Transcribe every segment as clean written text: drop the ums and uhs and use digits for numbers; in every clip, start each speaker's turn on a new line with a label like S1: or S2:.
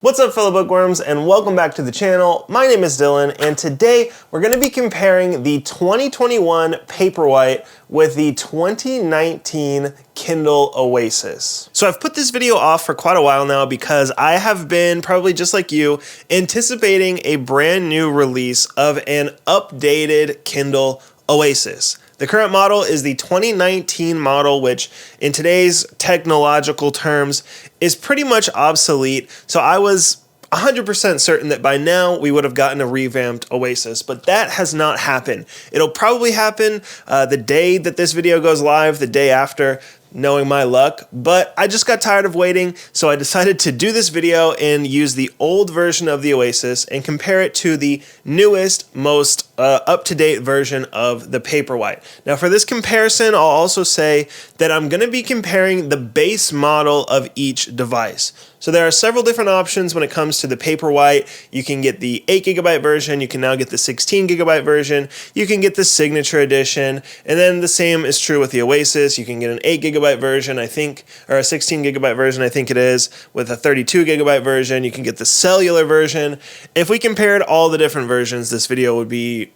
S1: What's up, fellow bookworms, and welcome back to the channel. My name is Dylan, and today we're going to be comparing the 2021 Paperwhite with the 2019 Kindle Oasis. So I've put this video off for quite a while now because I have been, probably just like you, anticipating a brand new release of an updated Kindle Oasis. The current model is the 2019 model, which in today's technological terms is pretty much obsolete. So I was 100% certain that by now we would have gotten a revamped Oasis, but that has not happened. It'll probably happen the day that this video goes live, the day after, knowing my luck, but I just got tired of waiting, so I decided to do this video and use the old version of the Oasis and compare it to the newest, most up-to-date version of the Paperwhite. Now for this comparison, I'll also say that I'm going to be comparing the base model of each device. So there are several different options when it comes to the Paperwhite. You can get the 8GB version, you can now get the 16GB version, you can get the Signature Edition, and then the same is true with the Oasis. You can get an 8GB version, I think, or a 16GB version, I think it is, with a 32GB version. You can get the cellular version. If we compared all the different versions, this video would be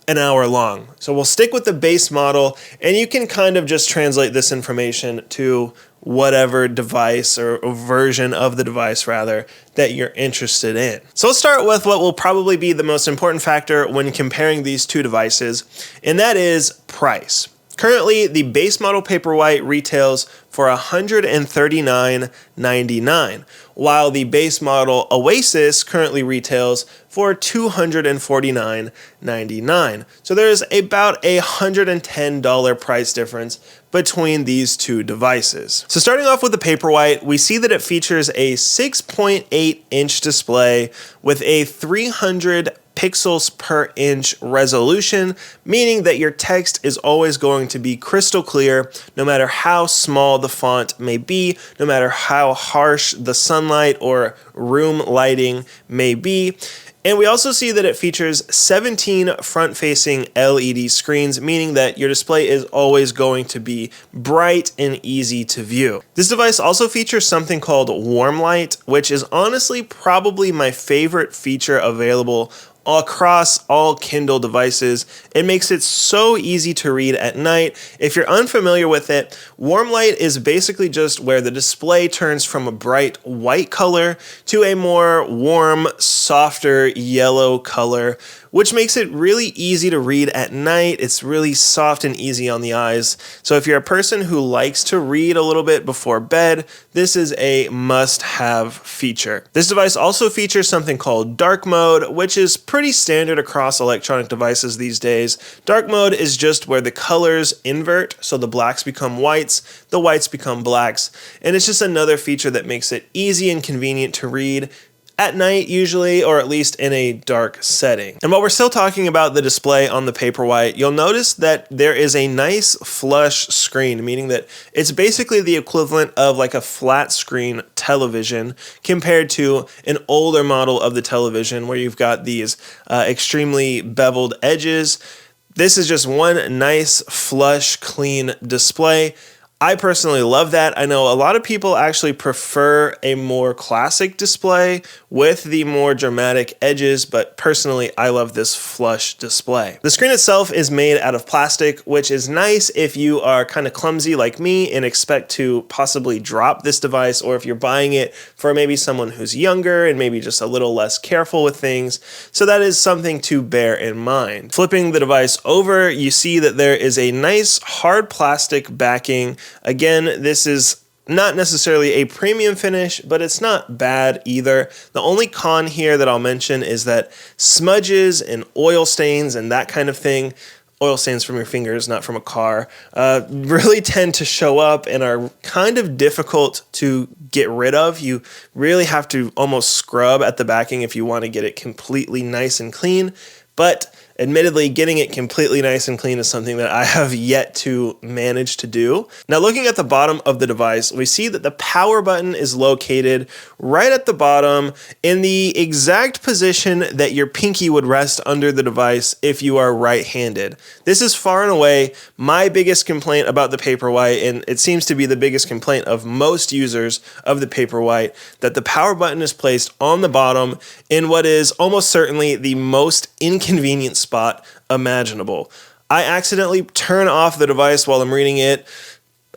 S1: an hour long. So we'll stick with the base model, and you can kind of just translate this information to whatever device or version of the device rather that you're interested in. So let's start with what will probably be the most important factor when comparing these two devices, and that is price. Currently, the base model Paperwhite retails for $139.99, while the base model Oasis currently retails for $249.99. So there's about a $110 price difference between these two devices. So starting off with the Paperwhite, we see that it features a 6.8-inch display with a 300 pixels per inch resolution, meaning that your text is always going to be crystal clear no matter how small the font may be, no matter how harsh the sunlight or room lighting may be. And we also see that it features 17 front-facing LED screens, meaning that your display is always going to be bright and easy to view. This device also features something called warm light, which is honestly probably my favorite feature available across all Kindle devices. It makes it so easy to read at night. If you're unfamiliar with it, warm light is basically just where the display turns from a bright white color to a more warm, softer yellow color, which makes it really easy to read at night. It's really soft and easy on the eyes. So if you're a person who likes to read a little bit before bed, this is a must-have feature. This device also features something called dark mode, which is pretty standard across electronic devices these days. Dark mode is just where the colors invert, so the blacks become whites, the whites become blacks, and it's just another feature that makes it easy and convenient to read at night usually, or at least in a dark setting. And while we're still talking about the display on the Paperwhite, you'll notice that there is a nice flush screen, meaning that it's basically the equivalent of like a flat screen television compared to an older model of the television where you've got these extremely beveled edges. This is just one nice, flush, clean display. I personally love that. I know a lot of people actually prefer a more classic display with the more dramatic edges, but personally I love this flush display. The screen itself is made out of plastic, which is nice if you are kind of clumsy like me and expect to possibly drop this device, or if you're buying it for maybe someone who's younger and maybe just a little less careful with things. So that is something to bear in mind. Flipping the device over, you see that there is a nice hard plastic backing. Again, this is not necessarily a premium finish, but it's not bad either. The only con here that I'll mention is that smudges and oil stains and that kind of thing, oil stains from your fingers, not from a car, really tend to show up and are kind of difficult to get rid of. You really have to almost scrub at the backing if you want to get it completely nice and clean. But Admittedly, getting it completely nice and clean is something that I have yet to manage to do. Now, looking at the bottom of the device, we see that the power button is located right at the bottom in the exact position that your pinky would rest under the device if you are right-handed. This is far and away my biggest complaint about the Paperwhite, and it seems to be the biggest complaint of most users of the Paperwhite, that the power button is placed on the bottom in what is almost certainly the most inconvenient spot imaginable. I accidentally turn off the device while I'm reading it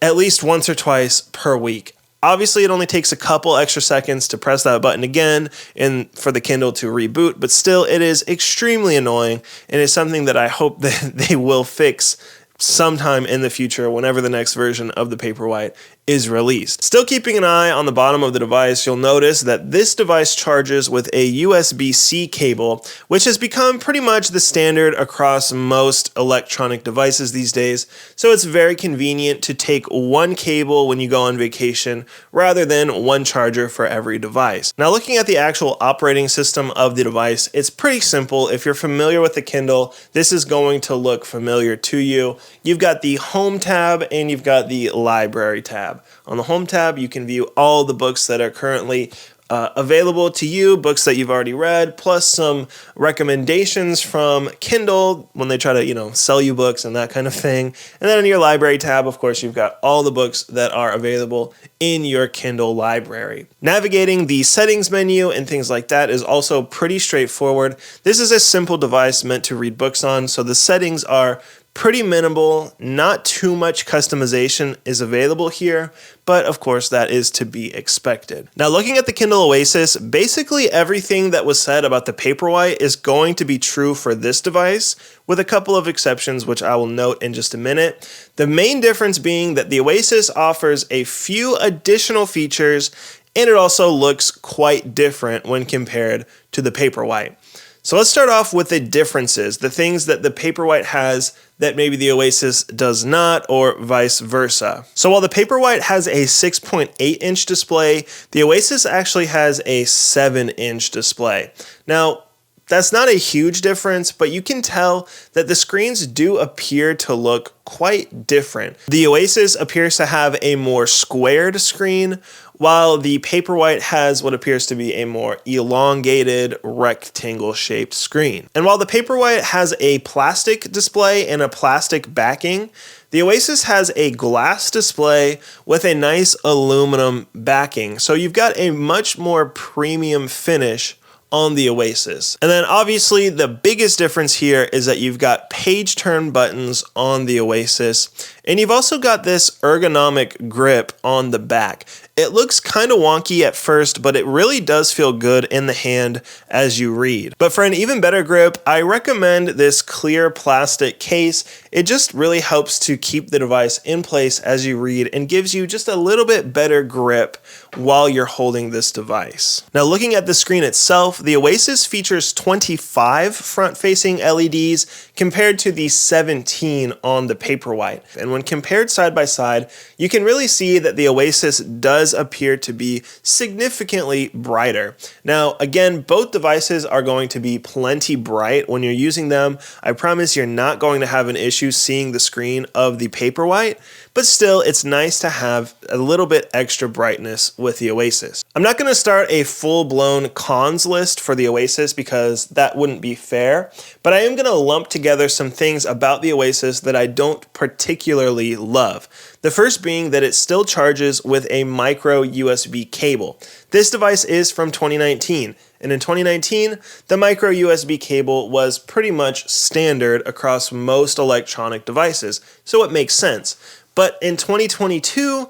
S1: at least once or twice per week. Obviously, it only takes a couple extra seconds to press that button again and for the Kindle to reboot, but still, it is extremely annoying, and it's something that I hope that they will fix sometime in the future whenever the next version of the Paperwhite is released. Still keeping an eye on the bottom of the device, you'll notice that this device charges with a USB-C cable, which has become pretty much the standard across most electronic devices these days, so it's very convenient to take one cable when you go on vacation rather than one charger for every device. Now, looking at the actual operating system of the device, it's pretty simple. If you're familiar with the Kindle, this is going to look familiar to you. You've got the Home tab and you've got the Library tab. On the Home tab, you can view all the books that are currently available to you, books that you've already read, plus some recommendations from Kindle when they try to, sell you books and that kind of thing. And then in your Library tab, of course, you've got all the books that are available in your Kindle library. Navigating the settings menu and things like that is also pretty straightforward. This is a simple device meant to read books on, so the settings are pretty minimal. Not too much customization is available here, but of course that is to be expected. Now, looking at the Kindle Oasis, basically everything that was said about the Paperwhite is going to be true for this device, with a couple of exceptions which I will note in just a minute. The main difference being that the Oasis offers a few additional features, and it also looks quite different when compared to the Paperwhite. So let's start off with the differences, the things that the Paperwhite has that maybe the Oasis does not, or vice versa. So while the Paperwhite has a 6.8-inch display, the Oasis actually has a 7-inch display. Now, that's not a huge difference, but you can tell that the screens do appear to look quite different. The Oasis appears to have a more squared screen, while the Paperwhite has what appears to be a more elongated, rectangle-shaped screen. And while the Paperwhite has a plastic display and a plastic backing, the Oasis has a glass display with a nice aluminum backing. So you've got a much more premium finish on the Oasis. And then obviously the biggest difference here is that you've got page turn buttons on the Oasis, and you've also got this ergonomic grip on the back. It looks kind of wonky at first, but it really does feel good in the hand as you read. But for an even better grip, I recommend this clear plastic case. It just really helps to keep the device in place as you read and gives you just a little bit better grip while you're holding this device. Now, looking at the screen itself, the Oasis features 25 front-facing LEDs compared to the 17 on the Paperwhite. And when compared side by side, you can really see that the Oasis does appear to be significantly brighter. Now, again, both devices are going to be plenty bright when you're using them. I promise you're not going to have an issue seeing the screen of the Paperwhite, but still, it's nice to have a little bit extra brightness with the Oasis. I'm not going to start a full-blown cons list for the Oasis because that wouldn't be fair, but I am going to lump together some things about the Oasis that I don't particularly love. The first being that it still charges with a micro USB cable. This device is from 2019, and in 2019, the micro USB cable was pretty much standard across most electronic devices, so it makes sense. But in 2022,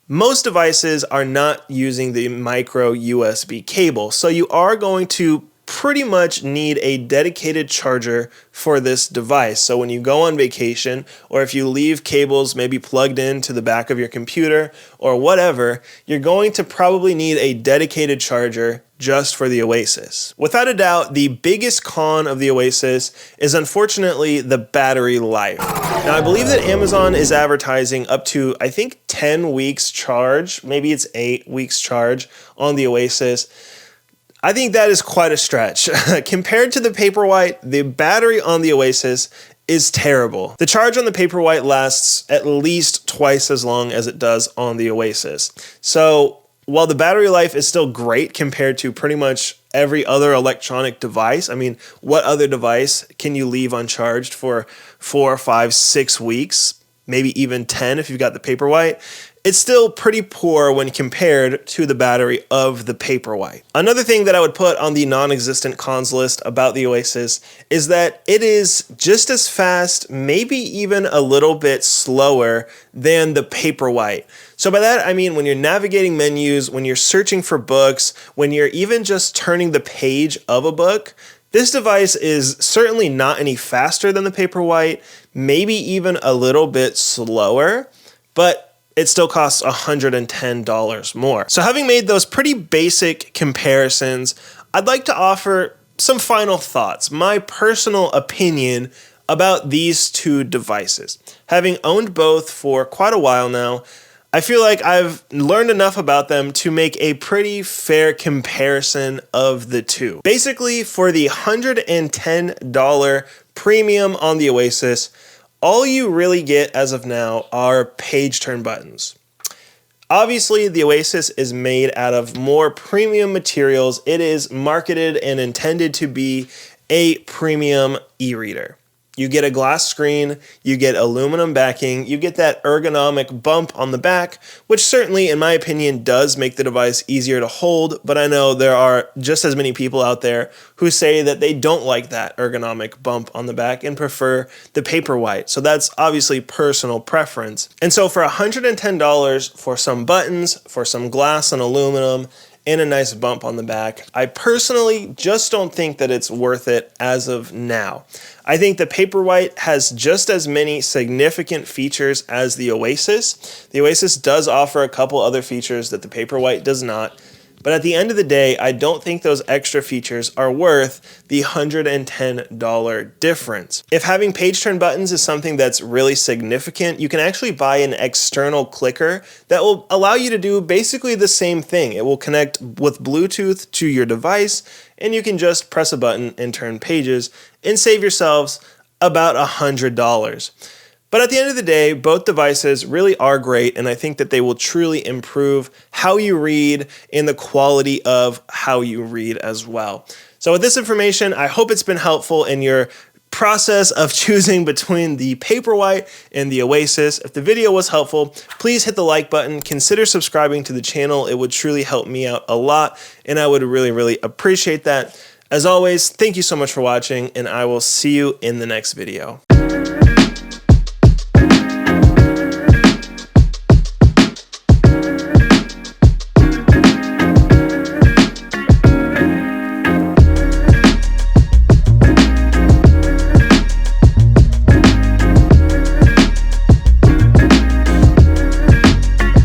S1: most devices are not using the micro USB cable, so you are going to pretty much need a dedicated charger for this device. So when you go on vacation, or if you leave cables maybe plugged into the back of your computer or whatever, you're going to probably need a dedicated charger just for the Oasis. Without a doubt, the biggest con of the Oasis is unfortunately the battery life. Now, I believe that Amazon is advertising up to, I think, 10 weeks charge, maybe it's 8 weeks charge on the Oasis. I think that is quite a stretch. Compared to the Paperwhite, the battery on the Oasis is terrible. The charge on the Paperwhite lasts at least twice as long as it does on the Oasis. So while the battery life is still great compared to pretty much every other electronic device, I mean, what other device can you leave uncharged for 4, 5, 6 weeks? Maybe even 10 if you've got the Paperwhite. It's still pretty poor when compared to the battery of the Paperwhite. Another thing that I would put on the non-existent cons list about the Oasis is that it is just as fast, maybe even a little bit slower than the Paperwhite. So by that, I mean when you're navigating menus, when you're searching for books, when you're even just turning the page of a book, this device is certainly not any faster than the Paperwhite, maybe even a little bit slower, but it still costs $110 more. So having made those pretty basic comparisons, I'd like to offer some final thoughts, my personal opinion about these two devices. Having owned both for quite a while now, I feel like I've learned enough about them to make a pretty fair comparison of the two. Basically, for the $110 premium on the Oasis, all you really get as of now are page turn buttons. Obviously, the Oasis is made out of more premium materials. It is marketed and intended to be a premium e-reader. You get a glass screen, you get aluminum backing, you get that ergonomic bump on the back, which certainly, in my opinion, does make the device easier to hold, but I know there are just as many people out there who say that they don't like that ergonomic bump on the back and prefer the Paperwhite. So that's obviously personal preference. And so for $110 for some buttons, for some glass and aluminum, and a nice bump on the back, I personally just don't think that it's worth it as of now. I think the Paperwhite has just as many significant features as the Oasis. The Oasis does offer a couple other features that the Paperwhite does not, but at the end of the day, I don't think those extra features are worth the $110 difference. If having page turn buttons is something that's really significant, you can actually buy an external clicker that will allow you to do basically the same thing. It will connect with Bluetooth to your device, and you can just press a button and turn pages and save yourselves about $100. But at the end of the day, both devices really are great, and I think that they will truly improve how you read and the quality of how you read as well. So with this information, I hope it's been helpful in your process of choosing between the Paperwhite and the Oasis. If the video was helpful, please hit the like button, consider subscribing to the channel. It would truly help me out a lot, and I would really, really appreciate that. As always, thank you so much for watching, and I will see you in the next video.